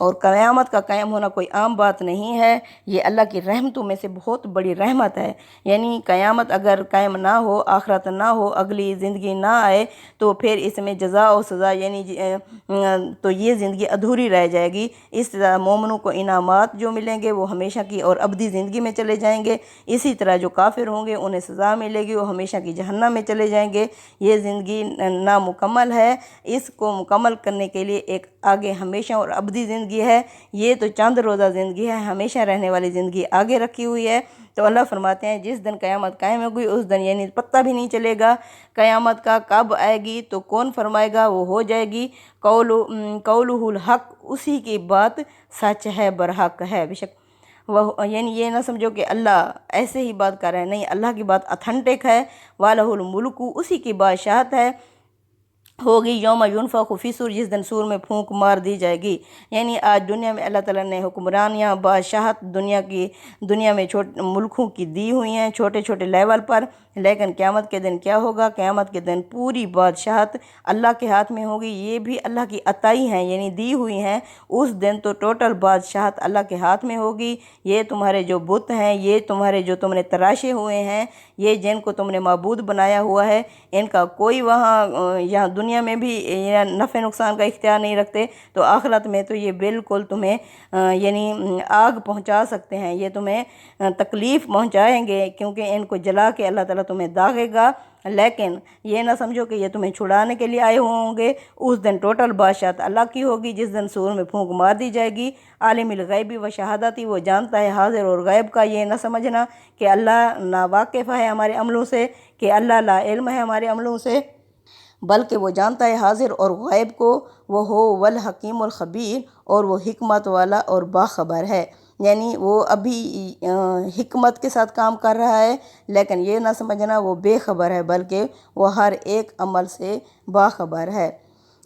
اور قیامت کا قائم ہونا کوئی عام بات نہیں ہے، یہ اللہ کی رحمتوں میں سے بہت بڑی رحمت ہے۔ یعنی قیامت اگر قائم نہ ہو، آخرت نہ ہو، اگلی زندگی نہ آئے تو پھر اس میں جزا و سزا یعنی تو یہ زندگی ادھوری رہ جائے گی۔ اس طرح مومنوں کو انعامات جو ملیں گے وہ ہمیشہ کی اور ابدی زندگی میں چلے جائیں گے، اسی طرح جو کافر ہوں گے انہیں سزا ملے گی، وہ ہمیشہ کی جہنم میں چلے جائیں گے۔ یہ زندگی نامکمل ہے، اس کو مکمل کرنے کے لیے ایک آگے ہمیشہ اور ابدی زندگی ہے۔ یہ تو چند روزہ زندگی ہے، ہمیشہ رہنے والی زندگی آگے رکھی ہوئی ہے۔ تو اللہ فرماتے ہیں جس دن قیامت قائم ہوگی اس دن یعنی پتہ بھی نہیں چلے گا قیامت کا کب آئے گی، تو کون فرمائے گا؟ وہ ہو جائے گی قولہ الحق، اسی کی بات سچ ہے، برحق ہے۔ بے شک وہ یعنی یہ نہ سمجھو کہ اللہ ایسے ہی بات کر رہے ہیں، نہیں، اللہ کی بات اتھنٹک ہے۔ وَلَهُ الْمُلْكُ، اسی کی بادشاہت ہے، ہوگی یوم ینفخ فی الصور، جس دن سور میں پھونک مار دی جائے گی۔ یعنی آج دنیا میں اللہ تعالیٰ نے حکمرانیاں، بادشاہت دنیا میں ملکوں کی دی ہوئی ہیں چھوٹے چھوٹے لیول پر، لیکن قیامت کے دن کیا ہوگا؟ قیامت کے دن پوری بادشاہت اللہ کے ہاتھ میں ہوگی۔ یہ بھی اللہ کی عطائی ہیں، یعنی دی ہوئی ہیں۔ اس دن تو ٹوٹل بادشاہت اللہ کے ہاتھ میں ہوگی۔ یہ تمہارے جو بت ہیں، یہ تمہارے جو تم نے تراشے ہوئے ہیں، یہ جن کو تم نے معبود بنایا ہوا ہے، ان کا کوئی یہاں دنیا میں بھی نفع نقصان کا اختیار نہیں رکھتے، تو آخرت میں تو یہ بالکل تمہیں یعنی آگ پہنچا سکتے ہیں، یہ تمہیں تکلیف پہنچائیں گے، کیونکہ ان کو جلا کے اللہ تعالیٰ تمہیں داغے گا۔ لیکن یہ نہ سمجھو کہ یہ تمہیں چھڑانے کے لیے آئے ہوں گے۔ اس دن ٹوٹل بادشاہت اللہ کی ہوگی، جس دن سور میں پھونک مار دی جائے گی۔ عالم الغیبی و شہادتی، وہ جانتا ہے حاضر اور غائب کا۔ یہ نہ سمجھنا کہ اللہ ناواقف ہے ہمارے عملوں سے، کہ اللہ لا علم ہے ہمارے عملوں سے، بلکہ وہ جانتا ہے حاضر اور غائب کو۔ وہ ہو والحکیم الخبیر، اور وہ حکمت والا اور باخبر ہے۔ یعنی وہ ابھی حکمت کے ساتھ کام کر رہا ہے، لیکن یہ نہ سمجھنا وہ بے خبر ہے، بلکہ وہ ہر ایک عمل سے باخبر ہے۔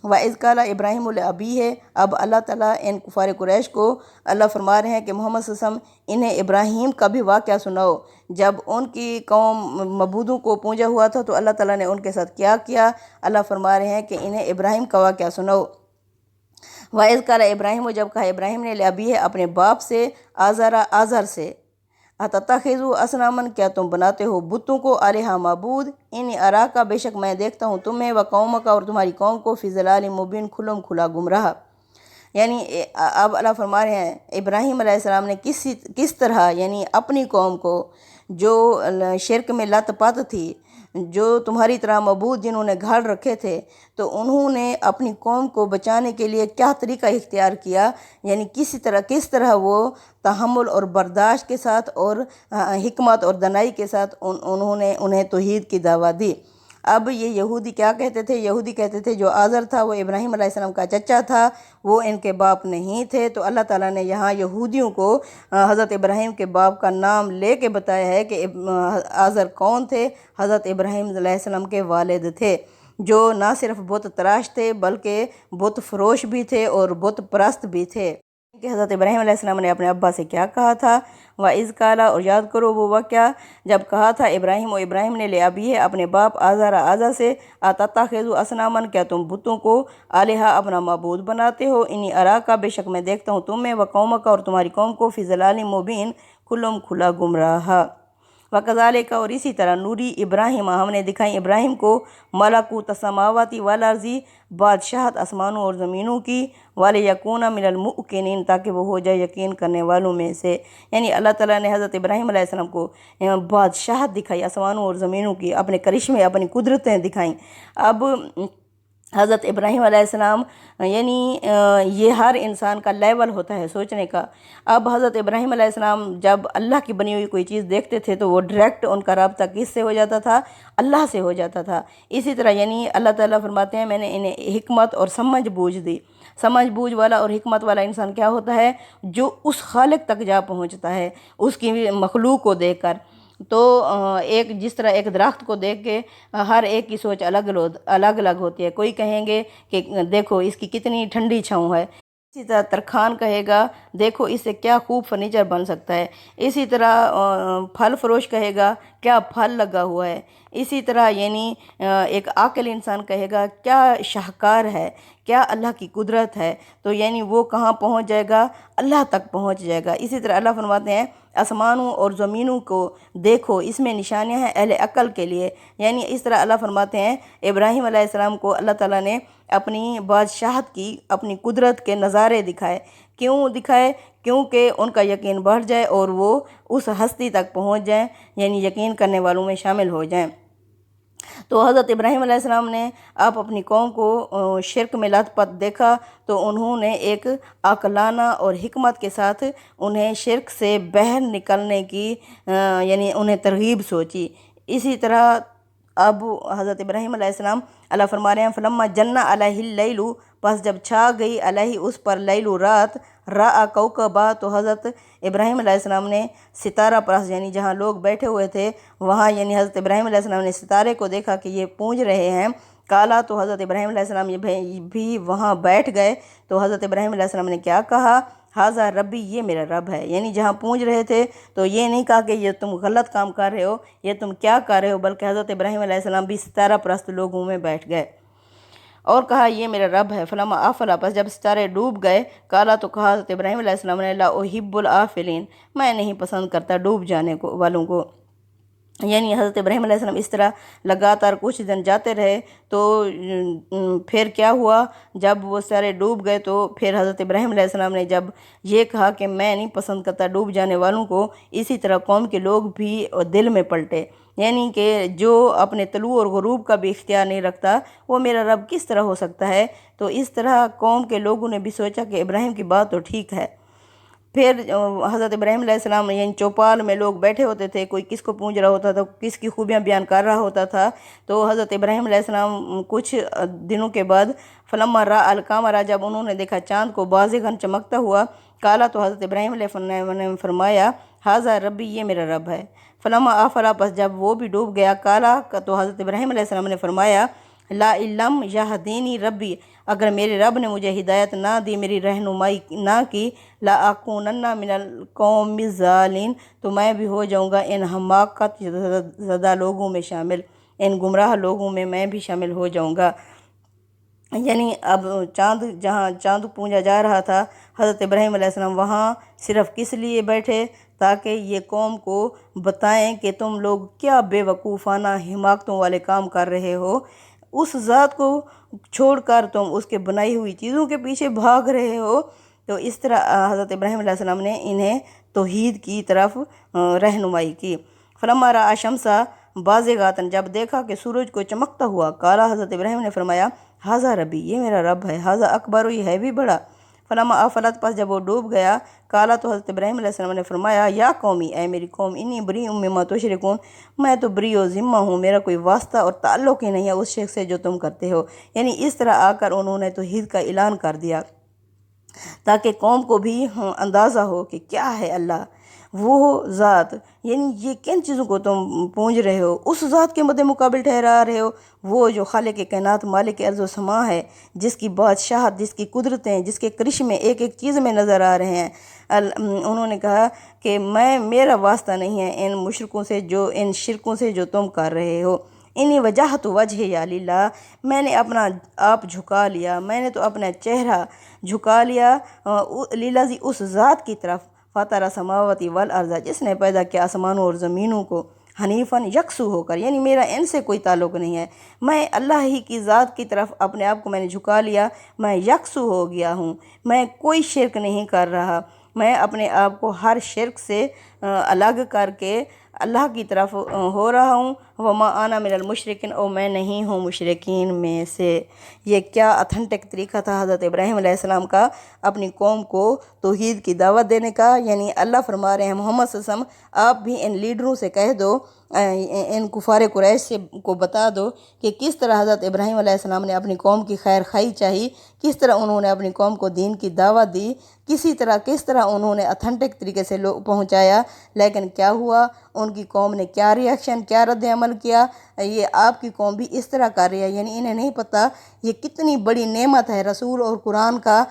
وَإِذْ قَالَ ابراہیم لِأَبِيهِ، اب اللہ تعالیٰ ان کفار قریش کو اللہ فرما رہے ہیں کہ محمد صلی اللہ علیہ وسلم انہیں ابراہیم کا بھی واقعہ سناؤ۔ جب ان کی قوم معبودوں کو پوجا ہوا تھا تو اللہ تعالیٰ نے ان کے ساتھ کیا کیا؟ اللہ فرما رہے ہیں کہ انہیں ابراہیم کا واقعہ سناؤ۔ وَإِذْ قَالَ ابراہیم، جب کہا ابراہیم نے لِأَبِيهِ اپنے باپ سے، آزر سے، اتتخذوا اصناما، کیا تم بناتے ہو بتوں کو، الہا معبود، انی اراکا، بے شک میں دیکھتا ہوں تمہیں، و قومک، اور تمہاری قوم کو، فی ضلال مبین، کھلم کھلا گمراہ۔ یعنی اب اللہ فرما رہے ہیں ابراہیم علیہ السلام نے کس طرح یعنی اپنی قوم کو جو شرک میں لت پت تھی، جو تمہاری طرح معبود جنہوں نے گھاڑ رکھے تھے، تو انہوں نے اپنی قوم کو بچانے کے لیے کیا طریقہ اختیار کیا، یعنی کس طرح وہ تحمل اور برداشت کے ساتھ اور حکمت اور دانائی کے ساتھ انہوں نے انہیں توحید کی دعوت دی۔ اب یہ یہودی کیا کہتے تھے؟ یہودی کہتے تھے جو آزر تھا وہ ابراہیم علیہ السلام کا چچا تھا، وہ ان کے باپ نہیں تھے۔ تو اللہ تعالیٰ نے یہاں یہودیوں کو حضرت ابراہیم کے باپ کا نام لے کے بتایا ہے کہ آزر کون تھے؟ حضرت ابراہیم علیہ السلام کے والد تھے، جو نہ صرف بت تراش تھے بلکہ بت فروش بھی تھے اور بت پرست بھی تھے۔ کہ حضرت ابراہیم علیہ السلام نے اپنے ابا سے کیا کہا تھا؟ وَإِذْ قَالَ، اور یاد کرو وہ واقعہ جب کہا تھا ابراہیم نے لِأَبِيهِ اپنے باپ آزر سے، اتتخذوا اصناما، کیا تم بتوں کو، الہا اپنا معبود بناتے ہو، انی اراکا، بے شک میں دیکھتا ہوں تمہیں، و قومک، اور تمہاری قوم کو، فی ضلال مبین، کھلم کھلا گمراہ۔ وَكَذَلِكَ، اور اسی طرح، نوری ابراہیم، ہم نے دکھائی ابراہیم کو، ملکوت السماوات والارض، بادشاہت آسمانوں اور زمینوں کی، وَلِيَكُونَ مِنَ الْمُوقِنِينَ، تاکہ وہ ہو جائے یقین کرنے والوں میں سے۔ یعنی اللہ تعالیٰ نے حضرت ابراہیم علیہ السلام کو بادشاہت دکھائی آسمانوں اور زمینوں کی، اپنے کرشمے، اپنی قدرتیں دکھائیں۔ اب حضرت ابراہیم علیہ السلام یعنی یہ ہر انسان کا لیول ہوتا ہے سوچنے کا۔ اب حضرت ابراہیم علیہ السلام جب اللہ کی بنی ہوئی کوئی چیز دیکھتے تھے تو وہ ڈائریکٹ ان کا رابطہ کس سے ہو جاتا تھا؟ اللہ سے ہو جاتا تھا۔ اسی طرح یعنی اللہ تعالیٰ فرماتے ہیں میں نے انہیں حکمت اور سمجھ بوجھ دی۔ سمجھ بوجھ والا اور حکمت والا انسان کیا ہوتا ہے؟ جو اس خالق تک جا پہنچتا ہے اس کی مخلوق کو دیکھ کر۔ تو جس طرح ایک درخت کو دیکھ کے ہر ایک کی سوچ الگ الگ ہوتی ہے۔ کوئی کہیں گے کہ دیکھو اس کی کتنی ٹھنڈی چھاؤں ہے، اسی طرح ترخان کہے گا دیکھو اس سے کیا خوب فرنیچر بن سکتا ہے، اسی طرح پھل فروش کہے گا کیا پھل لگا ہوا ہے، اسی طرح یعنی ایک عاقل انسان کہے گا کیا شاہکار ہے، کیا اللہ کی قدرت ہے، تو یعنی وہ کہاں پہنچ جائے گا، اللہ تک پہنچ جائے گا۔ اسی طرح اللہ فرماتے ہیں آسمانوں اور زمینوں کو دیکھو اس میں نشانیاں ہیں اہل عقل کے لیے، یعنی اس طرح اللہ فرماتے ہیں ابراہیم علیہ السلام کو اللہ تعالیٰ نے اپنی بادشاہت کی، اپنی قدرت کے نظارے دکھائے، کیوں دکھائے؟ کیونکہ ان کا یقین بڑھ جائے اور وہ اس ہستی تک پہنچ جائیں، یعنی یقین کرنے والوں میں شامل ہو جائیں۔ تو حضرت ابراہیم علیہ السلام نے آپ اپنی قوم کو شرک میں لت پت دیکھا تو انہوں نے ایک عاقلانہ اور حکمت کے ساتھ انہیں شرک سے باہر نکلنے کی یعنی انہیں ترغیب سوچی۔ اسی طرح اب حضرت ابراہیم علیہ السلام اللہ فرما رہے ہیں فلما جن علیہ اللیل، پس جب چھا گئی علیہ اس پر لیل رات، رأى کوکبا، تو حضرت ابراہیم علیہ السلام نے ستارہ پرست یعنی جہاں لوگ بیٹھے ہوئے تھے وہاں یعنی حضرت ابراہیم علیہ السلام نے ستارے کو دیکھا کہ یہ پونج رہے ہیں، کالا، تو حضرت ابراہیم علیہ السلام یہ بھی وہاں بیٹھ گئے۔ تو حضرت ابراہیم علیہ السلام نے کیا کہا؟ ہاذا ربی، یہ میرا رب ہے، یعنی جہاں پونج رہے تھے تو یہ نہیں کہا کہ یہ تم غلط کام کر رہے ہو، یہ تم کیا کر رہے ہو، بلکہ حضرت ابراہیم علیہ السلام بھی ستارہ پرست لوگوں میں بیٹھ گئے اور کہا یہ میرا رب ہے۔ فلما آفلا، پس جب ستارے ڈوب گئے، کالا، تو کہا حضرت ابراہیم علیہ السلام نے لا احب الآفلین، میں نہیں پسند کرتا ڈوب جانے والوں کو۔ یعنی حضرت ابراہیم علیہ السلام اس طرح لگاتار کچھ دن جاتے رہے تو پھر کیا ہوا، جب وہ سارے ڈوب گئے تو پھر حضرت ابراہیم علیہ السلام نے جب یہ کہا کہ میں نہیں پسند کرتا ڈوب جانے والوں کو، اسی طرح قوم کے لوگ بھی دل میں پلٹے، یعنی کہ جو اپنے طلوع اور غروب کا بھی اختیار نہیں رکھتا وہ میرا رب کس طرح ہو سکتا ہے۔ تو اس طرح قوم کے لوگوں نے بھی سوچا کہ ابراہیم کی بات تو ٹھیک ہے۔ پھر حضرت ابراہیم علیہ السلام یعنی چوپال میں لوگ بیٹھے ہوتے تھے، کوئی کس کو پونج رہا ہوتا تھا، کس کی خوبیاں بیان کر رہا ہوتا تھا، تو حضرت ابراہیم علیہ السلام کچھ دنوں کے بعد فلما راء القمر، جب انہوں نے دیکھا چاند کو بازغاً چمکتا ہوا، کالا، تو حضرت ابراہیم علیہ السلام نے فرمایا ہاذا ربی، یہ میرا رب ہے۔ فلما آفلا، پس جب وہ بھی ڈوب گیا، کالا، تو حضرت ابراہیم علیہ السلام نے فرمایا لا علم یہدینی ربی، اگر میرے رب نے مجھے ہدایت نہ دی، میری رہنمائی نہ کی، لا اکونن من القوم الضالین، تو میں بھی ہو جاؤں گا ان حماقت زدہ لوگوں میں شامل، ان گمراہ لوگوں میں میں بھی شامل ہو جاؤں گا۔ یعنی اب جہاں چاند پونجا جا رہا تھا، حضرت ابراہیم علیہ السلام وہاں صرف کس لیے بیٹھے؟ تاکہ یہ قوم کو بتائیں کہ تم لوگ کیا بے وقوفانہ حماقتوں والے کام کر رہے ہو، اس ذات کو چھوڑ کر تم اس کے بنائی ہوئی چیزوں کے پیچھے بھاگ رہے ہو۔ تو اس طرح حضرت ابراہیم علیہ السلام نے انہیں توحید کی طرف رہنمائی کی۔ فلما رأى الشمس بازغۃ، جب دیکھا کہ سورج کو چمکتا ہوا، کالا، حضرت ابراہیم نے فرمایا ہاذا ربی، یہ میرا رب ہے، ہاذا اکبر، یہ ہے بھی بڑا۔ فلما آفلت، پس جب وہ ڈوب گیا، کالا، تو حضرت ابراہیم علیہ السلام نے فرمایا یا قومی، اے میری قوم، انی بری مما تشرکون، میں تو بری و ذمہ ہوں، میرا کوئی واسطہ اور تعلق ہی نہیں ہے اس شرک سے جو تم کرتے ہو۔ یعنی اس طرح آ کر انہوں نے توحید کا اعلان کر دیا تاکہ قوم کو بھی اندازہ ہو کہ کیا ہے اللہ، وہ ذات، یعنی یہ کن چیزوں کو تم پونج رہے ہو، اس ذات کے مد مقابل ٹھہرا رہے ہو، وہ جو خالق کائنات، مالک ارض و سماء ہے، جس کی بادشاہت، جس کی قدرتیں، جس کے کرشمے ایک ایک چیز میں نظر آ رہے ہیں۔ انہوں نے کہا کہ میرا واسطہ نہیں ہے ان مشرکوں سے، جو ان شرکوں سے جو تم کر رہے ہو۔ انی وجہت وجہی للہ، میں نے اپنا آپ جھکا لیا، میں نے تو اپنا چہرہ جھکا لیا للذی، اس ذات کی طرف، فاطر السماوات والارض، جس نے پیدا کیا آسمانوں اور زمینوں کو، حنیفاً، یکسو ہو کر، یعنی میرا ان سے کوئی تعلق نہیں ہے، میں اللہ ہی کی ذات کی طرف اپنے آپ کو میں نے جھکا لیا، میں یکسو ہو گیا ہوں، میں کوئی شرک نہیں کر رہا، میں اپنے آپ کو ہر شرک سے الگ کر کے اللہ کی طرف ہو رہا ہوں۔ وما انا من المشرکین، اور میں نہیں ہوں مشرکین میں سے۔ یہ کیا اتھینٹک طریقہ تھا حضرت ابراہیم علیہ السلام کا اپنی قوم کو توحید کی دعوت دینے کا۔ یعنی اللہ فرما رہے ہیں محمد صلی اللہ علیہ وسلم، آپ بھی ان لیڈروں سے کہہ دو، ان کفار قریش سے کو بتا دو کہ کس طرح حضرت ابراہیم علیہ السلام نے اپنی قوم کی خیر خواہی چاہی، کس طرح انہوں نے اپنی قوم کو دین کی دعوت دی، کس طرح انہوں نے اتھینٹک طریقے سے پہنچایا، لیکن کیا ہوا، ان کی قوم نے کیا ریاکشن، کیا رد عمل کیا۔ یہ آپ کی قوم بھی اس طرح کر رہی ہے، یعنی انہیں نہیں پتہ یہ کتنی بڑی نعمت ہے رسول اور قرآن کا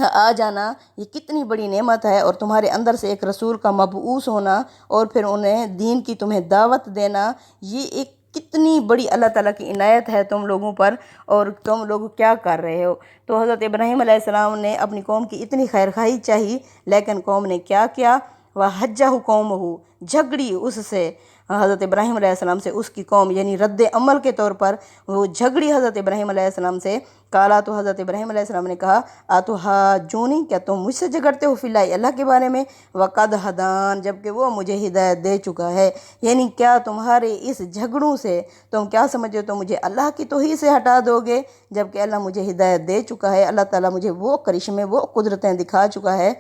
آ جانا یہ کتنی بڑی نعمت ہے، اور تمہارے اندر سے ایک رسول کا مبعوث ہونا اور پھر انہیں دین کی تمہیں دعوت دینا، یہ ایک کتنی بڑی اللہ تعالیٰ کی عنایت ہے تم لوگوں پر، اور تم لوگ کیا کر رہے ہو۔ تو حضرت ابراہیم علیہ السلام نے اپنی قوم کی اتنی خیر خواہی چاہی، لیکن قوم نے کیا کیا؟ وَحَجَّهُ قَوْمُهُ، جھگڑی اس سے، حضرت ابراہیم علیہ السلام سے اس کی قوم، یعنی رد عمل کے طور پر وہ جھگڑی حضرت ابراہیم علیہ السلام سے۔ کالا، تو حضرت ابراہیم علیہ السلام نے کہا، آتحاجونی، کیا تم مجھ سے جھگڑتے ہو فی اللہ، اللہ کے بارے میں، وقد ہدان، جبکہ وہ مجھے ہدایت دے چکا ہے۔ یعنی کیا تمہارے اس جھگڑوں سے تم کیا سمجھو، تو مجھے اللہ کی توحید سے ہٹا دو گے، جبکہ اللہ مجھے ہدایت دے چکا ہے، اللہ تعالیٰ مجھے وہ کرشمے، وہ قدرتیں دکھا چکا ہے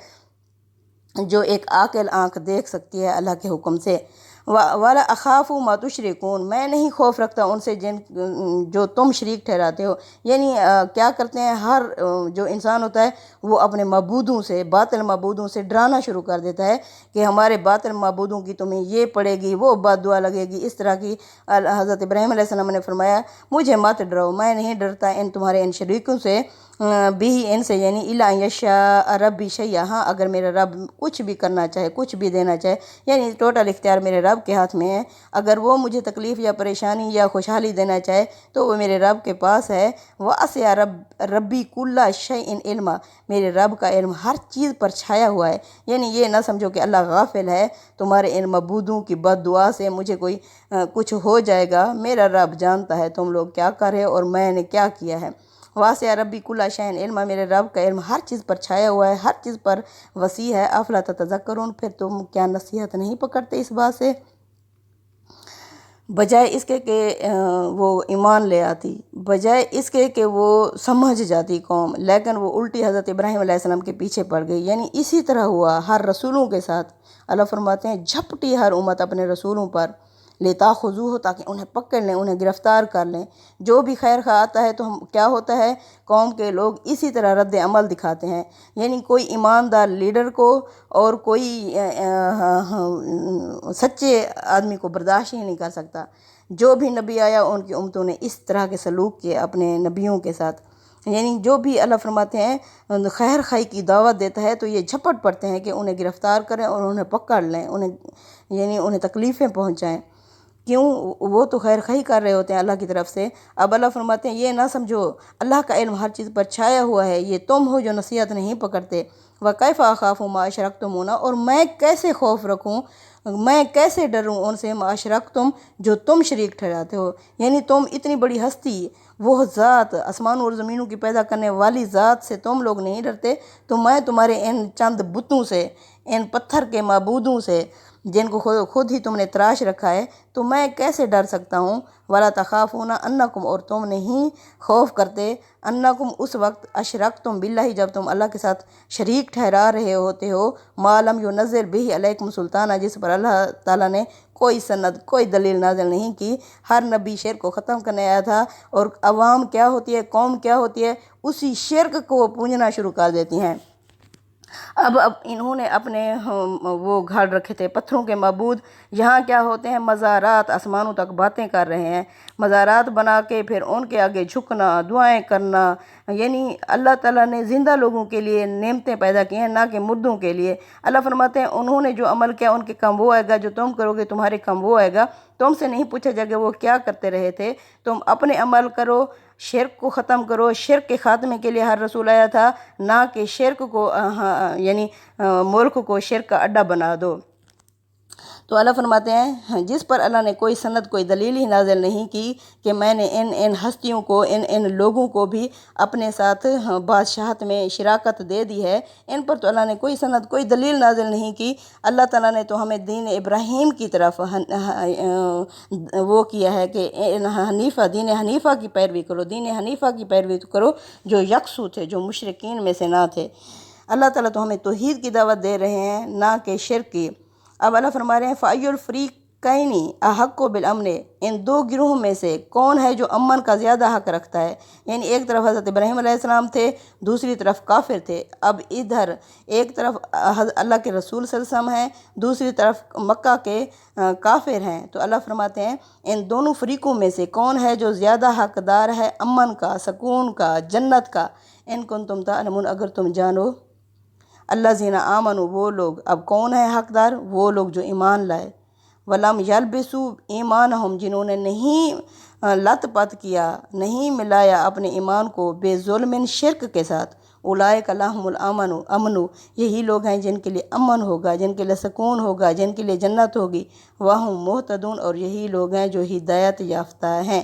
جو ایک عاقل آنکھ دیکھ سکتی ہے اللہ کے حکم سے۔ وَلَا أَخَافُ مَا تُشْرِكُونَ، میں نہیں خوف رکھتا ان سے جو تم شریک ٹھہراتے ہو۔ یعنی کیا کرتے ہیں، ہر جو انسان ہوتا ہے وہ اپنے معبودوں سے، باطل معبودوں سے ڈرانا شروع کر دیتا ہے کہ ہمارے باطل معبودوں کی تمہیں یہ پڑے گی، وہ بد دعا لگے گی، اس طرح کی۔ حضرت ابراہیم علیہ السلام نے فرمایا، مجھے مت ڈراؤ، میں نہیں ڈرتا ان تمہارے ان شریکوں سے، بھی ان سے، یعنی الا یشاء ربی شیئا، ہاں اگر میرا رب کچھ بھی کرنا چاہے، کچھ بھی دینا چاہے، یعنی ٹوٹل اختیار میرے رب کے ہاتھ میں ہے، اگر وہ مجھے تکلیف یا پریشانی یا خوشحالی دینا چاہے تو وہ میرے رب کے پاس ہے۔ وَأَسِعَ ربی کُلَّ شَیْءٍ علما، میرے رب کا علم ہر چیز پر چھایا ہوا ہے۔ یعنی یہ نہ سمجھو کہ اللہ غافل ہے تمہارے ان معبودوں کی بد دعا سے مجھے کوئی کچھ ہو جائے گا، میرا رب جانتا ہے تم لوگ کیا کر رہے ہو اور میں نے کیا کیا ہے۔ واسع ربی کل شیء علما، میرے رب کا علم ہر چیز پر چھایا ہوا ہے، ہر چیز پر وسیع ہے۔ افلا تتذکرون، پھر تم کیا نصیحت نہیں پکڑتے اس بات سے؟ بجائے اس کے کہ وہ ایمان لے آتی، بجائے اس کے کہ وہ سمجھ جاتی قوم، لیکن وہ الٹی حضرت ابراہیم علیہ السلام کے پیچھے پڑ گئی۔ یعنی اسی طرح ہوا ہر رسولوں کے ساتھ۔ اللہ فرماتے ہیں، جھپٹی ہر امت اپنے رسولوں پر، لِتَأْخُذُوهُ، تاکہ انہیں پکڑ لیں، انہیں گرفتار کر لیں۔ جو بھی خیر خواہ آتا ہے تو کیا ہوتا ہے، قوم کے لوگ اسی طرح رد عمل دکھاتے ہیں۔ یعنی کوئی ایماندار لیڈر کو اور کوئی سچے آدمی کو برداشت ہی نہیں کر سکتا۔ جو بھی نبی آیا ان کی امتوں نے اس طرح کے سلوک کیے اپنے نبیوں کے ساتھ۔ یعنی جو بھی اللہ فرماتے ہیں خیر خواہی کی دعوت دیتا ہے تو یہ جھپٹ پڑتے ہیں کہ انہیں گرفتار کریں اور انہیں پکڑ لیں، انہیں تکلیفیں پہنچائیں۔ کیوں؟ وہ تو خیر خواہی کر رہے ہوتے ہیں اللہ کی طرف سے۔ اب اللہ فرماتے ہیں، یہ نہ سمجھو اللہ کا علم ہر چیز پر چھایا ہوا ہے، یہ تم ہو جو نصیحت نہیں پکڑتے۔ وَكَيْفَ أَخَافُ مَا أَشْرَكْتُمُونَ، اور میں کیسے خوف رکھوں، میں کیسے ڈروں ان سے، مَا أَشْرَكْتُمْ، جو تم شریک ٹھہراتے ہو۔ یعنی تم اتنی بڑی ہستی، وہ ذات، آسمانوں اور زمینوں کی پیدا کرنے والی ذات سے تم لوگ نہیں ڈرتے، تو میں تمہارے ان چند بتوں سے، ان پتھر کے معبودوں سے جن کو خود ہی تم نے تراش رکھا ہے، تو میں کیسے ڈر سکتا ہوں۔ وَلَا تَخَافُونَ أَنَّكُمْ، اور تم نہیں خوف کرتے، أَنَّكُمْ، اس وقت، أَشْرَكْتُمْ بِاللَّهِ، جب تم اللہ کے ساتھ شریک ٹھہرا رہے ہوتے ہو، مَا لَمْ يُنَزِّلْ بِهِ عَلَيْكُمْ سُلْطَانًا، جس پر اللہ تعالیٰ نے کوئی سند، کوئی دلیل نازل نہیں کی۔ ہر نبی شرک کو ختم کرنے آیا تھا، اور عوام کیا ہوتی ہے، قوم کیا ہوتی ہے، اسی شرک کو پونجنا شروع کر دیتی ہیں۔ اب انہوں نے اپنے وہ گھڑ رکھے تھے پتھروں کے معبود، یہاں کیا ہوتے ہیں، مزارات، آسمانوں تک باتیں کر رہے ہیں، مزارات بنا کے پھر ان کے آگے جھکنا، دعائیں کرنا۔ یعنی اللہ تعالیٰ نے زندہ لوگوں کے لیے نعمتیں پیدا کی ہیں، نہ کہ مردوں کے لیے۔ اللہ فرماتے ہیں، انہوں نے جو عمل کیا ان کے کم وہ آئے گا، جو تم کرو گے تمہارے کم وہ آئے گا۔ تم سے نہیں پوچھا جائے گا وہ کیا کرتے رہے تھے، تم اپنے عمل کرو، شرک کو ختم کرو۔ شرک کے خاتمے کے لیے ہر رسول آیا تھا، نہ کہ شرک کو، یعنی ملک کو شرک کا اڈا بنا دو۔ تو اللہ فرماتے ہیں، جس پر اللہ نے کوئی سند، کوئی دلیل ہی نازل نہیں کی کہ میں نے ان ہستیوں کو، ان لوگوں کو بھی اپنے ساتھ بادشاہت میں شراکت دے دی ہے، ان پر تو اللہ نے کوئی سند، کوئی دلیل نازل نہیں کی۔ اللہ تعالیٰ نے تو ہمیں دین ابراہیم کی طرف وہ کیا ہے کہ دین حنیفہ کی پیروی کرو، دین حنیفہ کی پیروی کرو، جو یکسو تھے، جو مشرکین میں سے نہ تھے۔ اللہ تعالیٰ تو ہمیں توحید کی دعوت دے رہے ہیں، نہ کہ شرک کی۔ اب اللہ فرما رہے ہیں، فَأَيُّ کینی احق و بالامن، ان دو گروہوں میں سے کون ہے جو امن کا زیادہ حق رکھتا ہے؟ یعنی ایک طرف حضرت ابراہیم علیہ السلام تھے، دوسری طرف کافر تھے۔ اب ادھر ایک طرف اللہ کے رسول صلی اللہ علیہ وسلم ہیں، دوسری طرف مکہ کے کافر ہیں۔ تو اللہ فرماتے ہیں ان دونوں فریقوں میں سے کون ہے جو زیادہ حقدار ہے امن کا، سکون کا، جنت کا؟ ان کنتم تعلمون، اگر تم جانو۔ الذین آمنوا، وہ لوگ، اب کون ہے حقدار؟ وہ لوگ جو ایمان لائے۔ ولم یلبسوا ایمانہم، جنہوں نے نہیں لت پت کیا، نہیں ملایا اپنے ایمان کو بے ظلم شرک کے ساتھ۔ اولئک لہم الامن، یہی لوگ ہیں جن کے لیے امن ہوگا، جن کے لیے سکون ہوگا، جن کے لیے جنت ہوگی۔ وہم مہتدون، اور یہی لوگ ہیں جو ہدایت یافتہ ہیں۔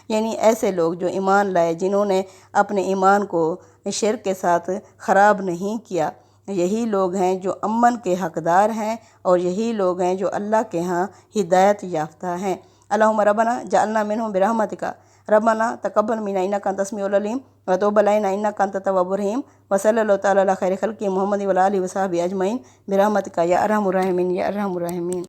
یعنی ایسے لوگ جو ایمان لائے، جنہوں نے اپنے ایمان کو شرک کے ساتھ خراب نہیں کیا، یہی لوگ ہیں جو امن کے حقدار ہیں، اور یہی لوگ ہیں جو اللہ کے ہاں ہدایت یافتہ ہیں۔ اللہم ربنا جعلنا منہم برحمتک، ربنا تقبل منا انک انت السمیع العلیم وتب علینا انک انت التواب الرحیم، وصلی اللہ تعالی علی خیر خلقہ محمد وعلی آلہ وصحبہ اجمعین برحمتک یا ارحم الراحمین یا ارحم الراحمین۔